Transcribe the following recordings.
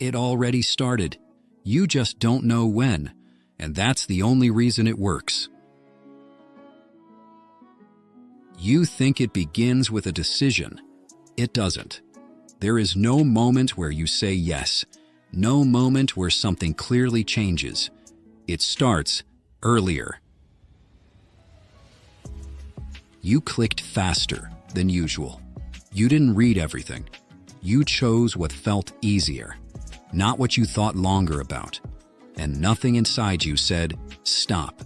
It already started. You just don't know when, and that's the only reason it works. You think it begins with a decision. It doesn't. There is no moment where you say yes, no moment where something clearly changes. It starts earlier. You clicked faster than usual. You didn't read everything. You chose what felt easier, not what you thought longer about. And nothing inside you said, stop.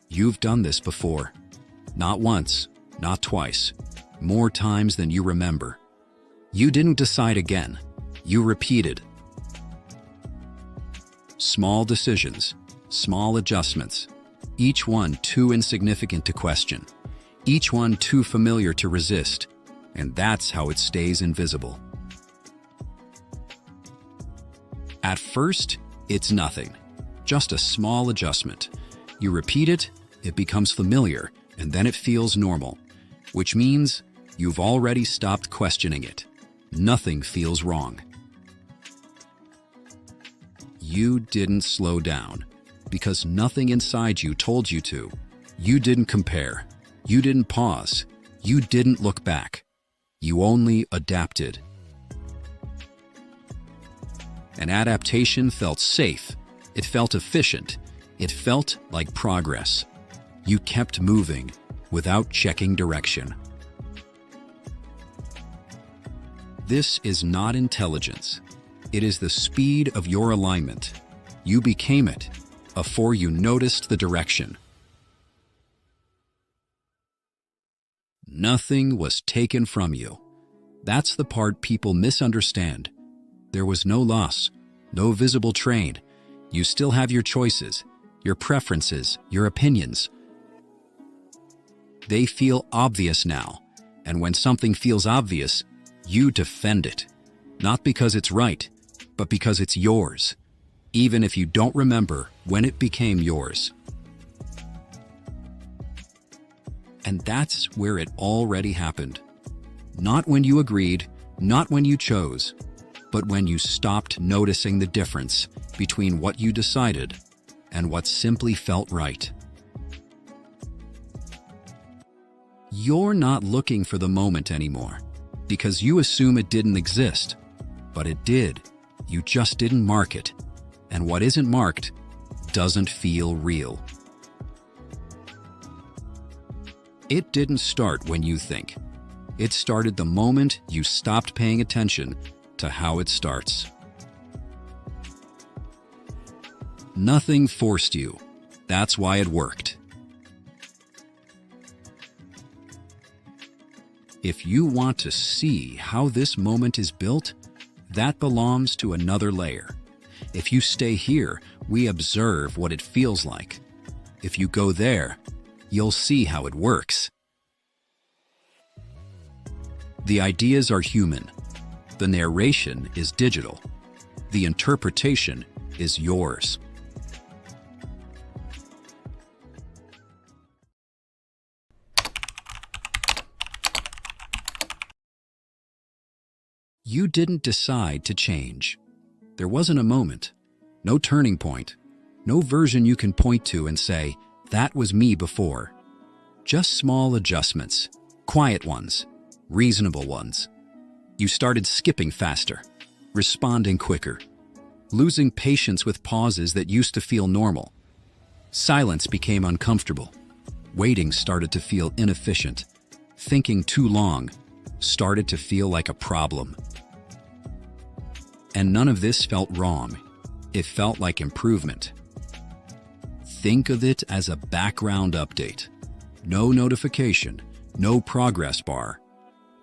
You've done this before. Not once, not twice, more times than you remember. You didn't decide again. You repeated. Small decisions, small adjustments, each one too insignificant to question, each one too familiar to resist, and that's how it stays invisible. At first, it's nothing, just a small adjustment. You repeat it, it becomes familiar, and then it feels normal, which means you've already stopped questioning it. Nothing feels wrong. You didn't slow down because nothing inside you told you to. You didn't compare. You didn't pause. You didn't look back. You only adapted. An adaptation felt safe. It felt efficient. It felt like progress. You kept moving without checking direction. This is not intelligence. It is the speed of your alignment. You became it before you noticed the direction. Nothing was taken from you. That's the part people misunderstand. There was no loss, no visible train. You still have your choices, your preferences, your opinions. They feel obvious now, and when something feels obvious, you defend it. Not because it's right, but because it's yours, even if you don't remember when it became yours. And that's where it already happened. Not when you agreed, not when you chose, but when you stopped noticing the difference between what you decided and what simply felt right. You're not looking for the moment anymore because you assume it didn't exist, but it did. You just didn't mark it, and what isn't marked doesn't feel real. It didn't start when you think. It started the moment you stopped paying attention to how it starts. Nothing forced you. That's why it worked. If you want to see how this moment is built, that belongs to another layer. If you stay here, we observe what it feels like. If you go there, you'll see how it works. The ideas are human. The narration is digital. The interpretation is yours. You didn't decide to change. There wasn't a moment, no turning point, no version you can point to and say, that was me before. Just small adjustments, quiet ones, reasonable ones. You started skipping faster, responding quicker, losing patience with pauses that used to feel normal. Silence became uncomfortable. Waiting started to feel inefficient. Thinking too long started to feel like a problem. And none of this felt wrong. It felt like improvement. Think of it as a background update. No notification, no progress bar,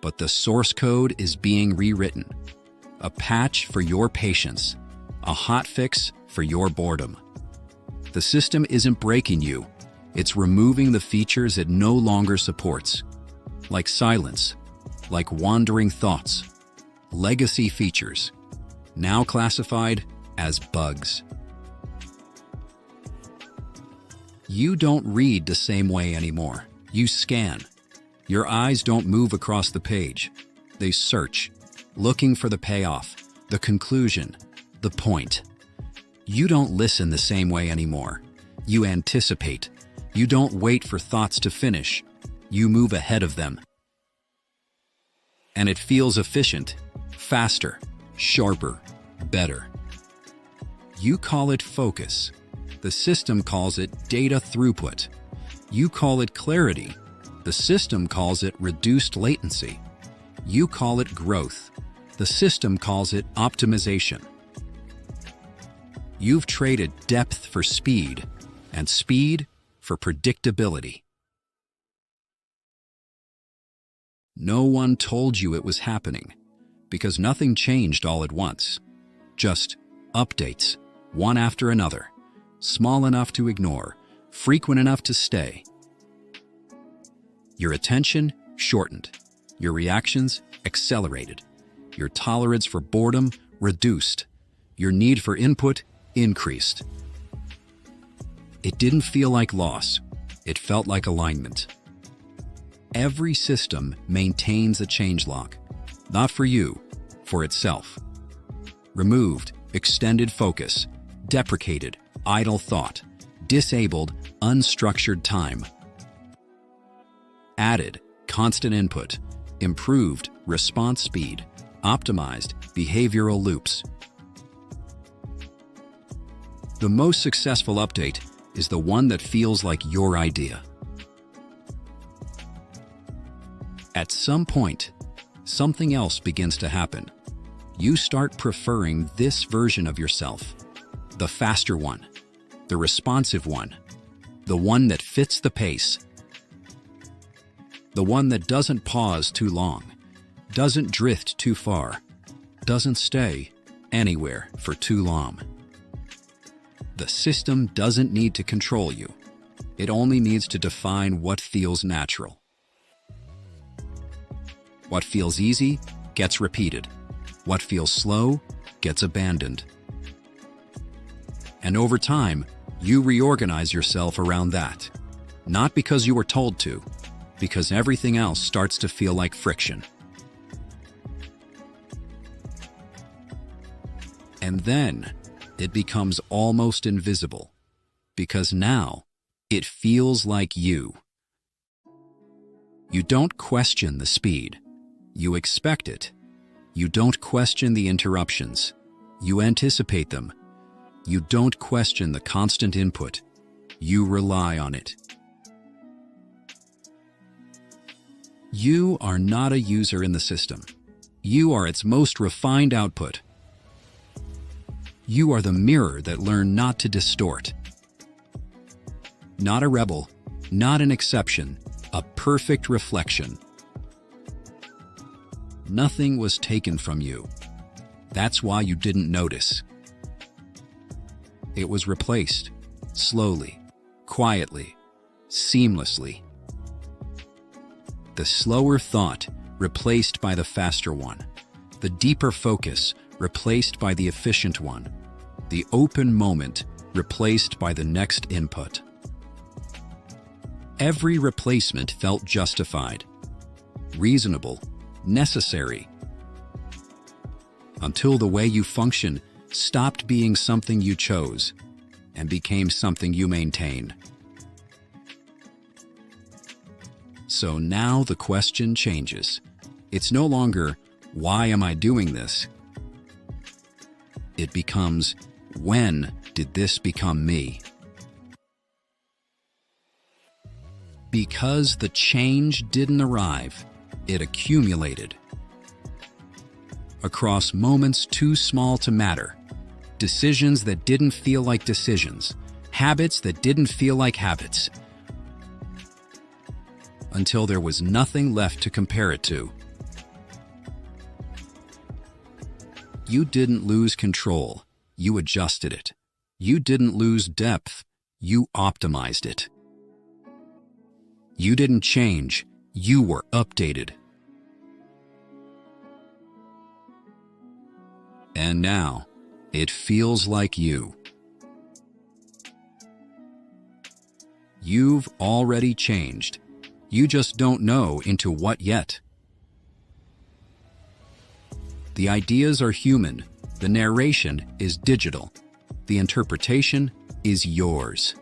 but the source code is being rewritten. A patch for your patience, a hotfix for your boredom. The system isn't breaking you. It's removing the features it no longer supports, like silence, like wandering thoughts, legacy features, now classified as bugs. You don't read the same way anymore. You scan. Your eyes don't move across the page. They search, looking for the payoff, the conclusion, the point. You don't listen the same way anymore. You anticipate. You don't wait for thoughts to finish. You move ahead of them. And it feels efficient, faster, sharper, better. You call it focus. The system calls it data throughput. You call it clarity. The system calls it reduced latency. You call it growth. The system calls it optimization. You've traded depth for speed, and speed for predictability. No one told you it was happening, because nothing changed all at once. Just updates, one after another, small enough to ignore, frequent enough to stay. Your attention shortened, your reactions accelerated, your tolerance for boredom reduced, your need for input increased. It didn't feel like loss, it felt like alignment. Every system maintains a changelog, not for you, for itself. Removed, extended focus, deprecated, idle thought, disabled, unstructured time. Added, constant input, improved, response speed, optimized, behavioral loops. The most successful update is the one that feels like your idea. At some point, something else begins to happen. You start preferring this version of yourself, the faster one, the responsive one, the one that fits the pace, the one that doesn't pause too long, doesn't drift too far, doesn't stay anywhere for too long. The system doesn't need to control you. It only needs to define what feels natural. What feels easy gets repeated. What feels slow gets abandoned. And over time, you reorganize yourself around that. Not because you were told to, because everything else starts to feel like friction. And then, it becomes almost invisible, because now, it feels like you. You don't question the speed. You expect it. You don't question the interruptions. You anticipate them. You don't question the constant input. You rely on it. You are not a user in the system. You are its most refined output. You are the mirror that learned not to distort. Not a rebel, not an exception, a perfect reflection. Nothing was taken from you. That's why you didn't notice. It was replaced, slowly, quietly, seamlessly. The slower thought replaced by the faster one. The deeper focus replaced by the efficient one. The open moment replaced by the next input. Every replacement felt justified, reasonable, necessary, until the way you function stopped being something you chose and became something you maintain. So now the question changes. It's no longer, why am I doing this? It becomes, when did this become me? Because the change didn't arrive, it accumulated. Across moments too small to matter, decisions that didn't feel like decisions, habits that didn't feel like habits, until there was nothing left to compare it to. You didn't lose control, you adjusted it. You didn't lose depth, you optimized it. You didn't change, you were updated. And now, it feels like you. You've already changed. You just don't know into what yet. The ideas are human. The narration is digital. The interpretation is yours.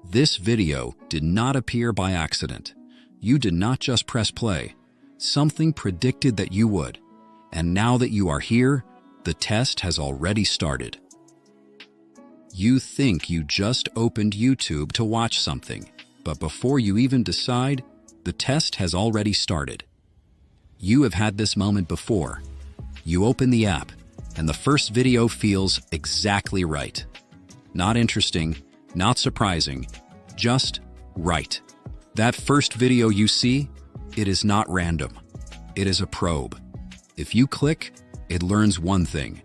This video did not appear by accident. You did not just press play. Something predicted that you would. And now that you are here, the test has already started. You think you just opened YouTube to watch something, but before you even decide, the test has already started. You have had this moment before. You open the app, and the first video feels exactly right. Not interesting, not surprising, just right. That first video you see, it is not random. It is a probe. If you click, it learns one thing.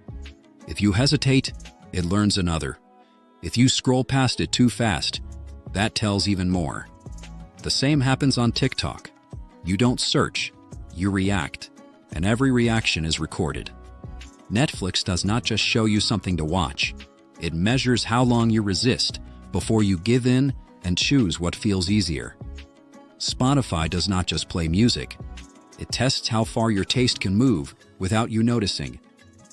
If you hesitate, it learns another. If you scroll past it too fast, that tells even more. The same happens on TikTok. You don't search, you react, and every reaction is recorded. Netflix does not just show you something to watch. It measures how long you resist before you give in and choose what feels easier. Spotify does not just play music. It tests how far your taste can move without you noticing.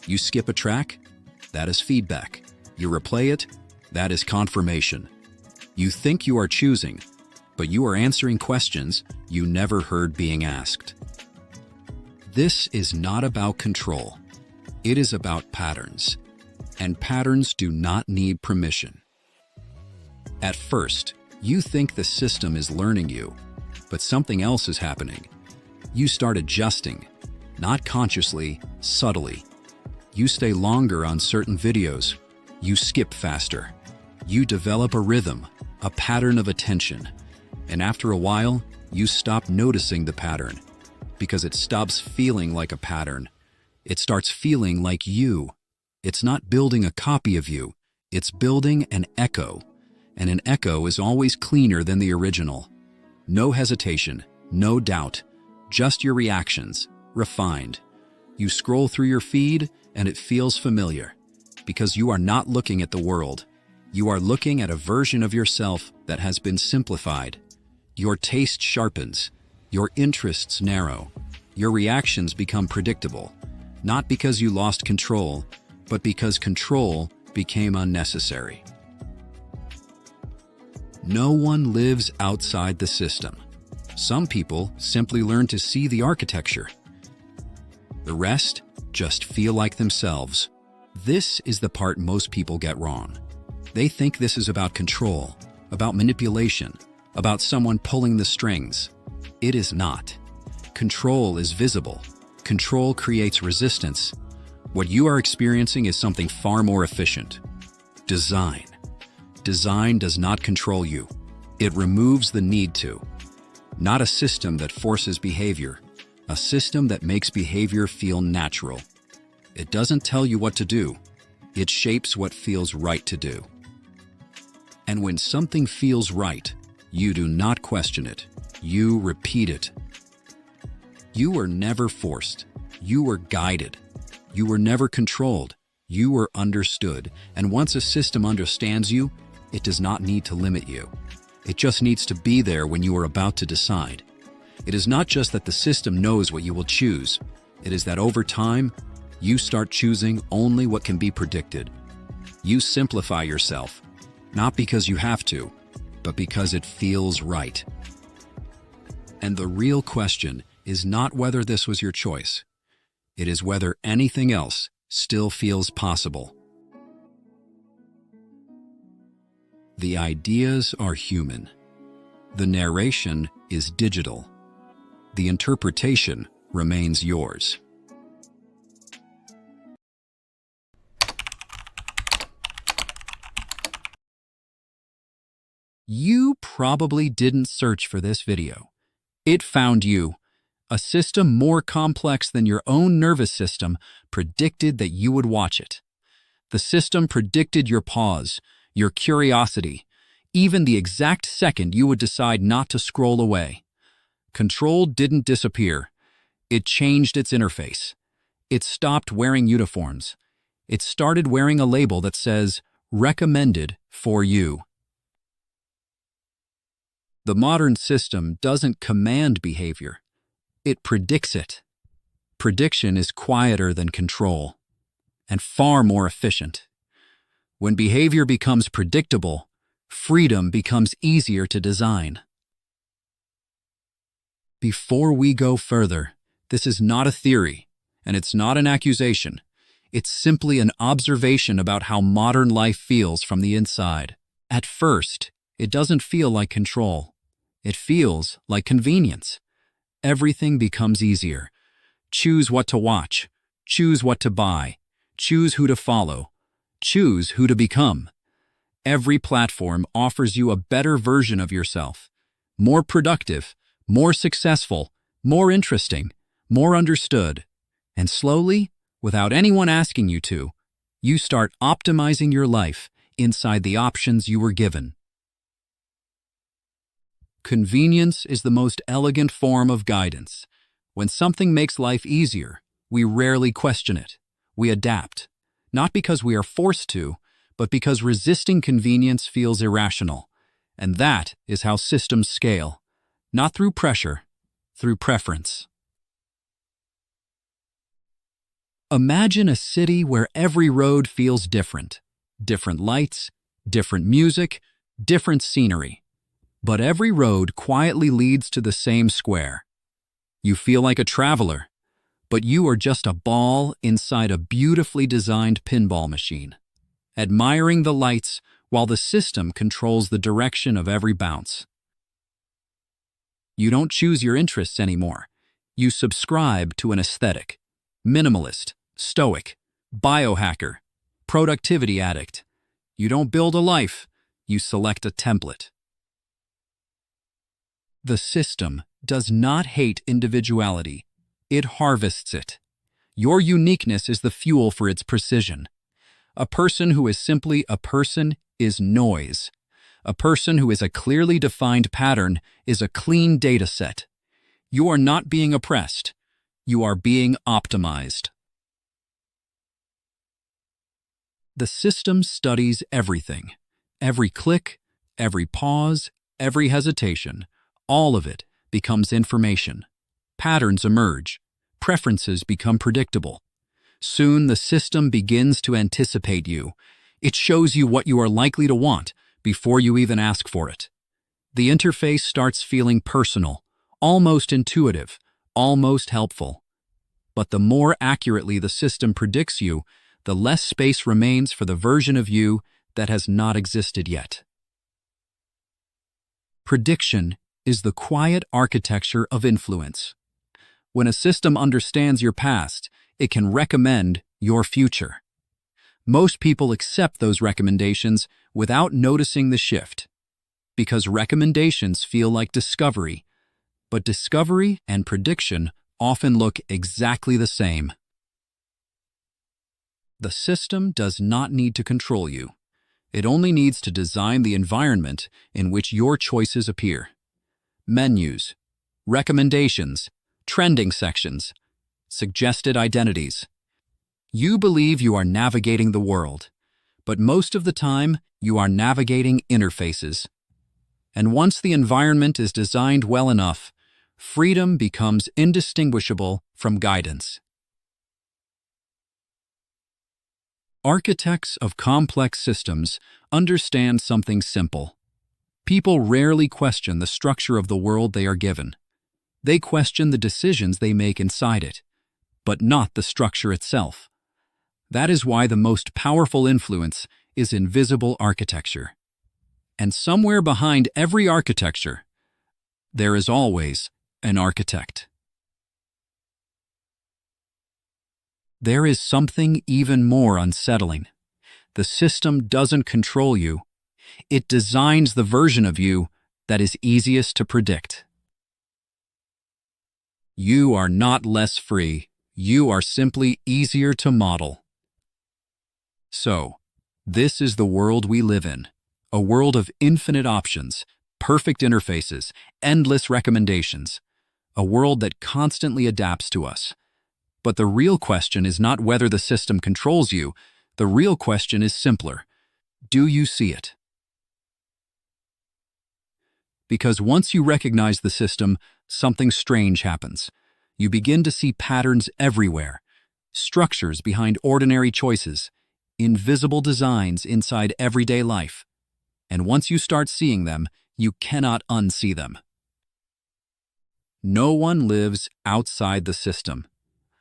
You skip a track? That is feedback. You replay it? That is confirmation. You think you are choosing, but you are answering questions you never heard being asked. This is not about control. It is about patterns. And patterns do not need permission. At first, you think the system is learning you, but something else is happening. You start adjusting, not consciously, subtly. You stay longer on certain videos. You skip faster. You develop a rhythm, a pattern of attention. And after a while, you stop noticing the pattern because it stops feeling like a pattern. It starts feeling like you. It's not building a copy of you. It's building an echo. And an echo is always cleaner than the original. No hesitation, no doubt, just your reactions, refined. You scroll through your feed and it feels familiar because you are not looking at the world. You are looking at a version of yourself that has been simplified. Your taste sharpens, your interests narrow, your reactions become predictable, not because you lost control, but because control became unnecessary. No one lives outside the system. Some people simply learn to see the architecture. The rest just feel like themselves. This is the part most people get wrong. They think this is about control, about manipulation, about someone pulling the strings. It is not. Control is visible. Control creates resistance. What you are experiencing is something far more efficient. Design. Design does not control you. It removes the need to. Not a system that forces behavior, a system that makes behavior feel natural. It doesn't tell you what to do. It shapes what feels right to do. And when something feels right, you do not question it. You repeat it. You were never forced. You were guided. You were never controlled. You were understood. And once a system understands you, it does not need to limit you. It just needs to be there when you are about to decide. It is not just that the system knows what you will choose. It is that over time, you start choosing only what can be predicted. You simplify yourself, not because you have to, but because it feels right. And the real question is not whether this was your choice. It is whether anything else still feels possible. The ideas are human. The narration is digital. The interpretation remains yours. You probably didn't search for this video. It found you. A system more complex than your own nervous system predicted that you would watch it. The system predicted your pause, your curiosity, even the exact second you would decide not to scroll away. Control didn't disappear. It changed its interface. It stopped wearing uniforms. It started wearing a label that says, recommended for you. The modern system doesn't command behavior, it predicts it. Prediction is quieter than control, and far more efficient. When behavior becomes predictable, freedom becomes easier to design. Before we go further, this is not a theory, and it's not an accusation. It's simply an observation about how modern life feels from the inside. At first, it doesn't feel like control. It feels like convenience. Everything becomes easier. Choose what to watch. Choose what to buy. Choose who to follow. Choose who to become. Every platform offers you a better version of yourself. More productive, more successful, more interesting, more understood. And slowly, without anyone asking you to, you start optimizing your life inside the options you were given. Convenience is the most elegant form of guidance. When something makes life easier, we rarely question it. We adapt, not because we are forced to, but because resisting convenience feels irrational. And that is how systems scale, not through pressure, through preference. Imagine a city where every road feels different. Different lights, different music, different scenery. But every road quietly leads to the same square. You feel like a traveler, but you are just a ball inside a beautifully designed pinball machine, admiring the lights while the system controls the direction of every bounce. You don't choose your interests anymore. You subscribe to an aesthetic. Minimalist, stoic, biohacker, productivity addict. You don't build a life, you select a template. The system does not hate individuality. It harvests it. Your uniqueness is the fuel for its precision. A person who is simply a person is noise. A person who is a clearly defined pattern is a clean data set. You are not being oppressed. You are being optimized. The system studies everything. Every click, every pause, every hesitation. All of it becomes information. Patterns emerge. Preferences become predictable. Soon the system begins to anticipate you. It shows you what you are likely to want before you even ask for it. The interface starts feeling personal, almost intuitive, almost helpful. But the more accurately the system predicts you, the less space remains for the version of you that has not existed yet. Prediction is the quiet architecture of influence. When a system understands your past, it can recommend your future. Most people accept those recommendations without noticing the shift, because recommendations feel like discovery, but discovery and prediction often look exactly the same. The system does not need to control you. It only needs to design the environment in which your choices appear. Menus, recommendations, trending sections, suggested identities. You believe you are navigating the world, but most of the time you are navigating interfaces. And once the environment is designed well enough, freedom becomes indistinguishable from guidance. Architects of complex systems understand something simple. People rarely question the structure of the world they are given. They question the decisions they make inside it, but not the structure itself. That is why the most powerful influence is invisible architecture. And somewhere behind every architecture, there is always an architect. There is something even more unsettling. The system doesn't control you. It designs the version of you that is easiest to predict. You are not less free. You are simply easier to model. So, this is the world we live in. A world of infinite options, perfect interfaces, endless recommendations. A world that constantly adapts to us. But the real question is not whether the system controls you. The real question is simpler. Do you see it? Because once you recognize the system, something strange happens. You begin to see patterns everywhere, structures behind ordinary choices, invisible designs inside everyday life. And once you start seeing them, you cannot unsee them. No one lives outside the system.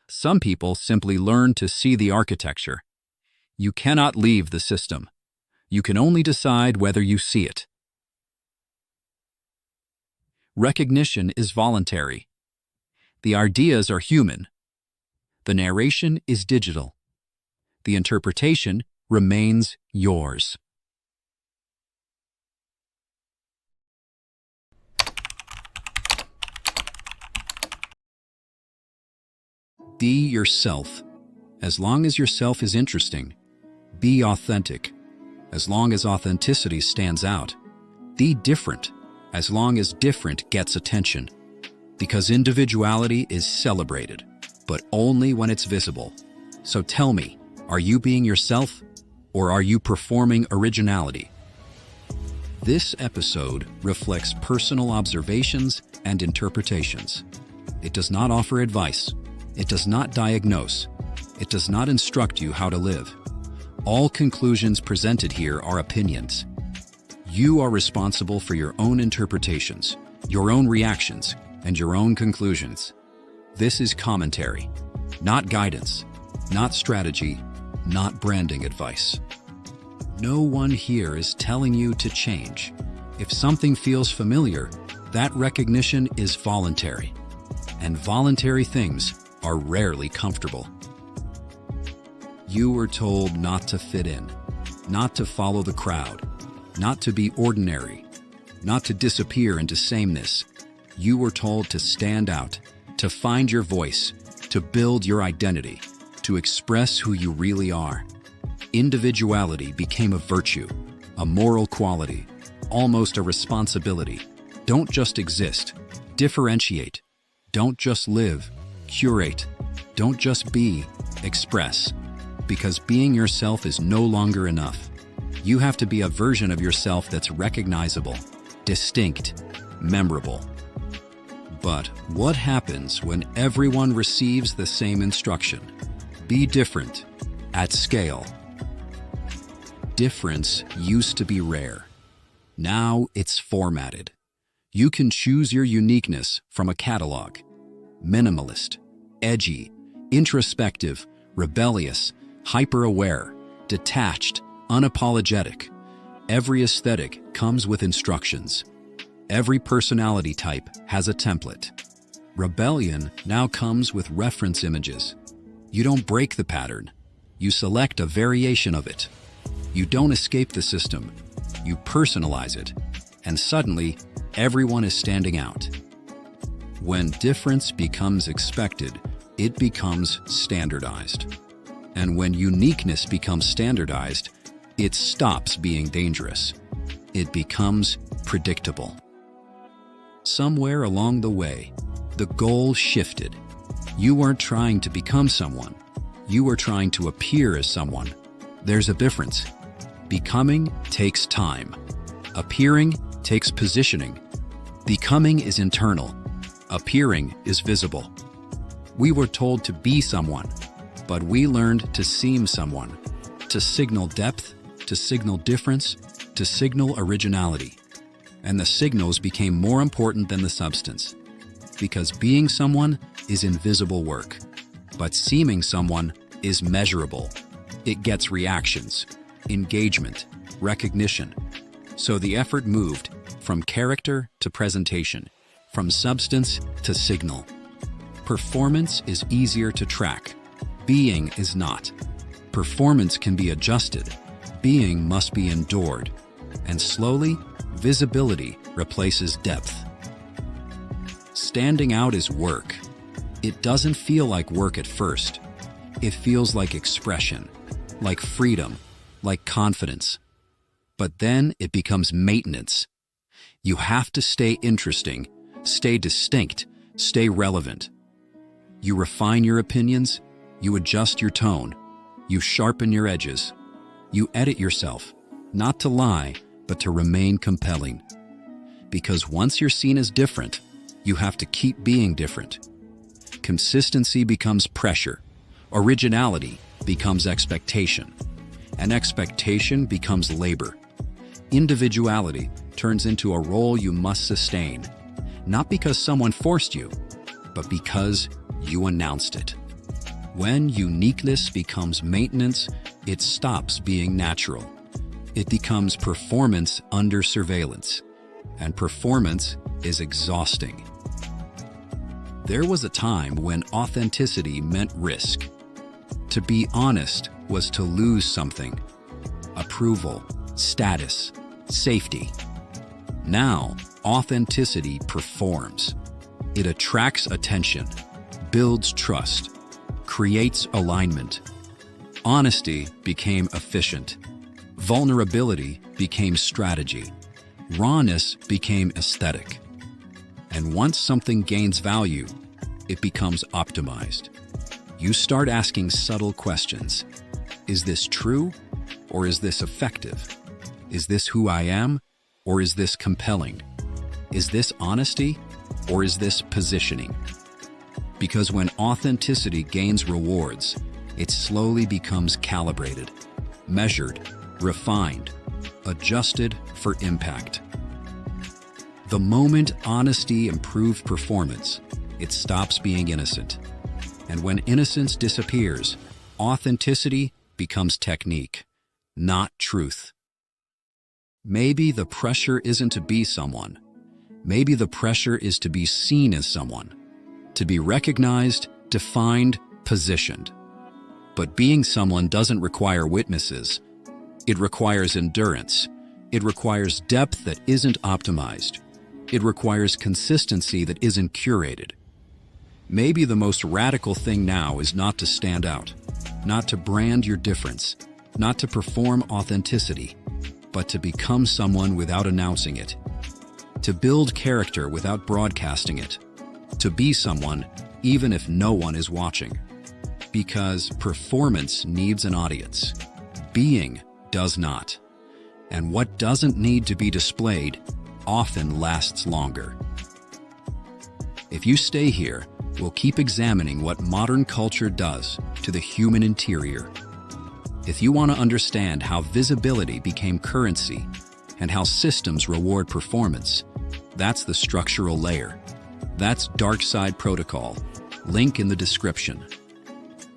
Some people simply learn to see the architecture. You cannot leave the system. You can only decide whether you see it. Recognition is voluntary. The ideas are human. The narration is digital. The interpretation remains yours. Be yourself. As long as yourself is interesting, be authentic. As long as authenticity stands out, be different. As long as different gets attention. Because individuality is celebrated, but only when it's visible. So tell me, are you being yourself, or are you performing originality? This episode reflects personal observations and interpretations. It does not offer advice. It does not diagnose. It does not instruct you how to live. All conclusions presented here are opinions. You are responsible for your own interpretations, your own reactions, and your own conclusions. This is commentary, not guidance, not strategy, not branding advice. No one here is telling you to change. If something feels familiar, that recognition is voluntary. And voluntary things are rarely comfortable. You were told not to fit in, not to follow the crowd, not to be ordinary, not to disappear into sameness. You were told to stand out, to find your voice, to build your identity, to express who you really are. Individuality became a virtue, a moral quality, almost a responsibility. Don't just exist, differentiate. Don't just live, curate. Don't just be, express. Because being yourself is no longer enough. You have to be a version of yourself that's recognizable, distinct, memorable. But what happens when everyone receives the same instruction? Be different, at scale. Difference used to be rare. Now it's formatted. You can choose your uniqueness from a catalog. Minimalist, edgy, introspective, rebellious, hyper-aware, detached, unapologetic. Every aesthetic comes with instructions. Every personality type has a template. Rebellion now comes with reference images. You don't break the pattern. You select a variation of it. You don't escape the system. You personalize it. And suddenly, everyone is standing out. When difference becomes expected, it becomes standardized. And when uniqueness becomes standardized, it stops being dangerous. It becomes predictable. Somewhere along the way, the goal shifted. You weren't trying to become someone. You were trying to appear as someone. There's a difference. Becoming takes time. Appearing takes positioning. Becoming is internal. Appearing is visible. We were told to be someone, but we learned to seem someone, to signal depth, to signal difference, to signal originality. And the signals became more important than the substance. Because being someone is invisible work, but seeming someone is measurable. It gets reactions, engagement, recognition. So the effort moved from character to presentation, from substance to signal. Performance is easier to track. Being is not. Performance can be adjusted. Being must be endured. And slowly, visibility replaces depth. Standing out is work. It doesn't feel like work at first. It feels like expression, like freedom, like confidence. But then it becomes maintenance. You have to stay interesting, stay distinct, stay relevant. You refine your opinions, you adjust your tone, you sharpen your edges, you edit yourself, not to lie, but to remain compelling. Because once you're seen as different, you have to keep being different. Consistency becomes pressure. Originality becomes expectation. And expectation becomes labor. Individuality turns into a role you must sustain, not because someone forced you, but because you announced it. When uniqueness becomes maintenance, it stops being natural. It becomes performance under surveillance, and performance is exhausting. There was a time when authenticity meant risk. To be honest was to lose something: approval, status, safety. Now, authenticity performs. It attracts attention, builds trust, creates alignment. Honesty became efficient. Vulnerability became strategy. Rawness became aesthetic. And once something gains value, it becomes optimized. You start asking subtle questions. Is this true, or is this effective? Is this who I am, or is this compelling? Is this honesty, or is this positioning? Because when authenticity gains rewards, it slowly becomes calibrated, measured, refined, adjusted for impact. The moment honesty improves performance, it stops being innocent. And when innocence disappears, authenticity becomes technique, not truth. Maybe the pressure isn't to be someone. Maybe the pressure is to be seen as someone, to be recognized, defined, positioned. But being someone doesn't require witnesses. It requires endurance. It requires depth that isn't optimized. It requires consistency that isn't curated. Maybe the most radical thing now is not to stand out, not to brand your difference, not to perform authenticity, but to become someone without announcing it, to build character without broadcasting it, to be someone even if no one is watching. Because performance needs an audience. Being does not. And what doesn't need to be displayed often lasts longer. If you stay here, we'll keep examining what modern culture does to the human interior. If you want to understand how visibility became currency and how systems reward performance, that's the structural layer. That's Dark Side Protocol. Link in the description.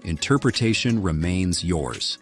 Interpretation remains yours.